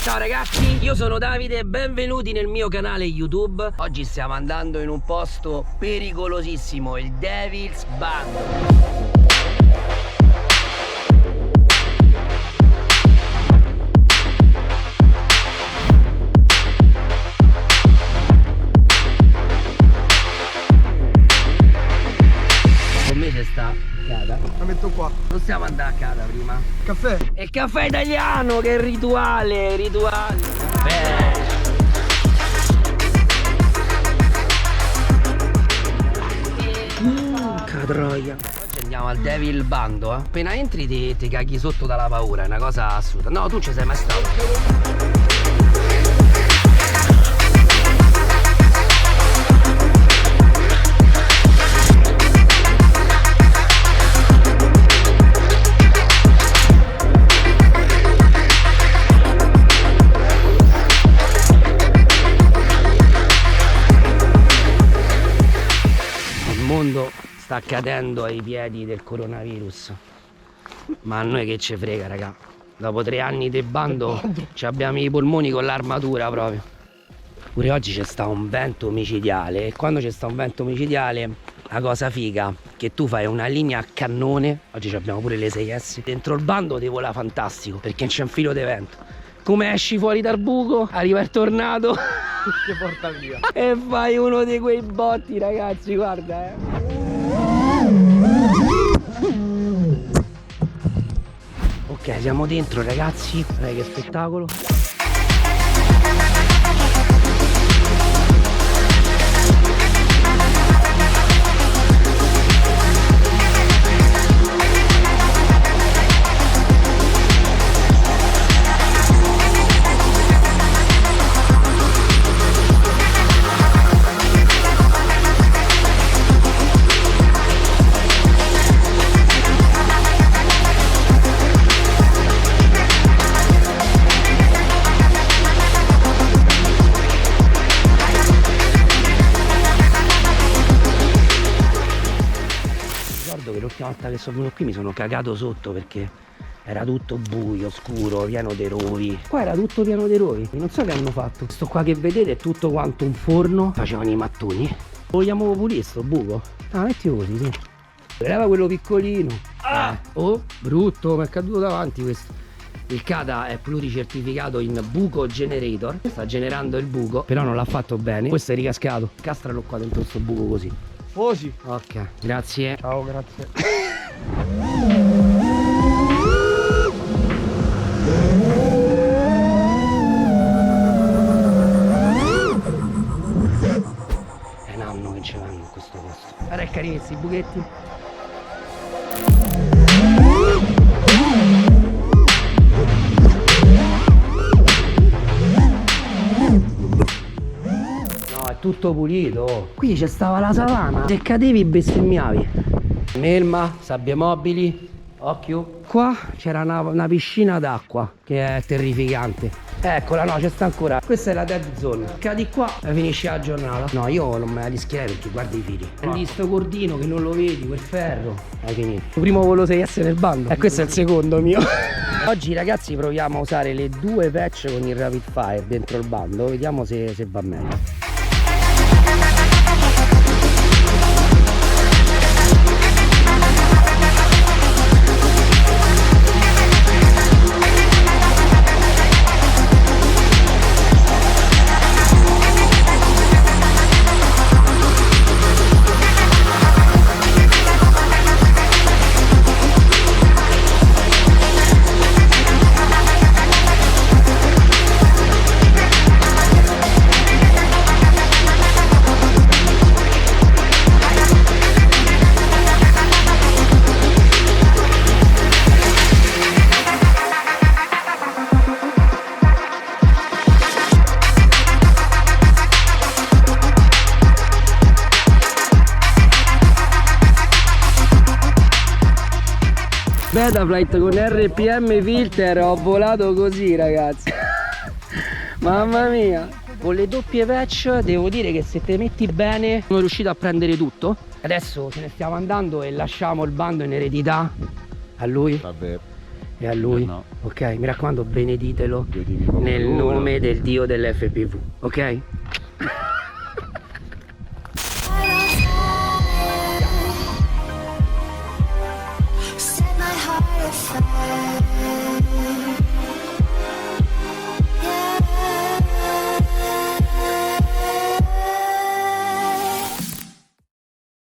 Ciao ragazzi, io sono Davide, benvenuti nel mio canale YouTube. Oggi stiamo andando in un posto pericolosissimo, il Devil's Bando. Con me c'è sta Cada. La metto qua. Non stiamo andando a Cada prima. Caffè? È il caffè italiano, che è il rituale. Caffè. Catroia. Oggi andiamo al Devil Bando, eh. Appena entri ti caghi sotto dalla paura, è una cosa assurda. No, tu ci sei mai stato. Sta cadendo ai piedi del coronavirus, ma a noi che ci frega, raga. Dopo 3 anni di bando ci abbiamo i polmoni con l'armatura proprio. Pure oggi c'è sta un vento micidiale, e quando c'è sta un vento micidiale la cosa figa che tu fai una linea a cannone. Oggi abbiamo pure le 6S dentro il bando, ti vola fantastico perché c'è un filo di vento. Come esci fuori dal buco, arriva il tornado Che porta via. e fai uno di quei botti, ragazzi, guarda, Ok, siamo dentro, ragazzi. Guarda che spettacolo. L'ultima volta che sono venuto qui mi sono cagato sotto perché era tutto buio, scuro, pieno di rovi. Qua era tutto pieno di rovi. Non so che hanno fatto. Questo qua che vedete è tutto quanto un forno. Facevano i mattoni. Vogliamo pulire sto buco? Ah, metti così, sì. Leva quello piccolino. Oh, brutto, mi è caduto davanti questo. Il Cada è pluricertificato in buco generator. Sta generando il buco, però non l'ha fatto bene. Questo è ricascato. Castralo qua dentro sto buco così. Oh sì. Ok, grazie. Ciao, grazie. È un anno che ce l'hanno in questo posto. Guarda che carini questi buchetti. Tutto pulito. Qui c'è stava la savana. Se cadevi bestemmiavi. Melma, sabbie mobili. Occhio. Qua c'era una piscina d'acqua che è terrificante. Eccola, no, c'è sta ancora. Questa è la dead zone. Cadi qua e finisci la giornata. No, io non me la rischierei perché guarda i fili. Prendi sto cordino che non lo vedi, quel ferro. Hai finito. Il primo volo 6S nel bando. E questo è il secondo mio. Oggi ragazzi proviamo a usare le 2 patch con il rapid fire dentro il bando. Vediamo se va meglio. Betaflight con RPM filter, ho volato così ragazzi. Mamma mia. Con le doppie patch devo dire che se te metti bene sono riuscito a prendere tutto. Adesso ce ne stiamo andando e lasciamo il bando in eredità a lui. Vabbè. E a lui? No. Ok, mi raccomando, beneditelo Dio ti dico nel pure. nome del dio dell'FPV, ok? Set my heart afire.